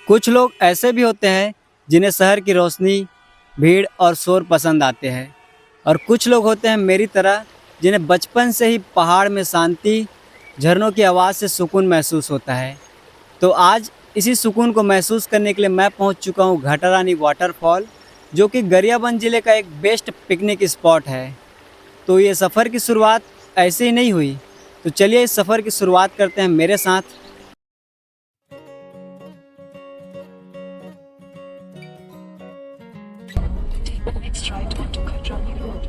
कुछ लोग ऐसे भी होते हैं जिन्हें शहर की रोशनी, भीड़ और शोर पसंद आते हैं, और कुछ लोग होते हैं मेरी तरह जिन्हें बचपन से ही पहाड़ में शांति, झरनों की आवाज़ से सुकून महसूस होता है। तो आज इसी सुकून को महसूस करने के लिए मैं पहुंच चुका हूं घटारानी वाटरफॉल, जो कि गरियाबंद ज़िले का एक बेस्ट पिकनिक स्पॉट है। तो ये सफ़र की शुरुआत ऐसे ही नहीं हुई। तो चलिए इस सफ़र की शुरुआत करते हैं मेरे साथ। Next right onto Ghatarani Road.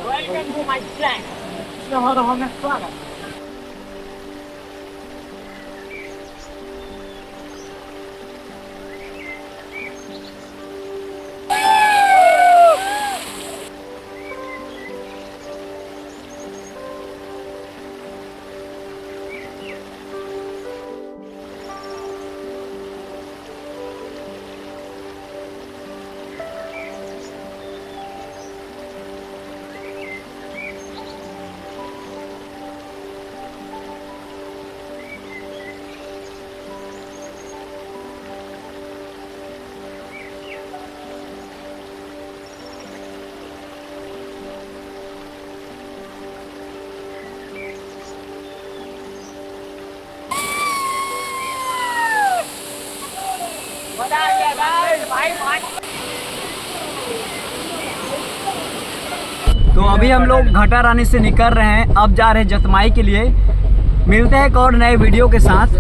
Welcome to my flat. तो अभी हम लोग घटारानी से निकल रहे हैं, अब जा रहे हैं जतमाई के लिए। मिलते हैं एक और नए वीडियो के साथ।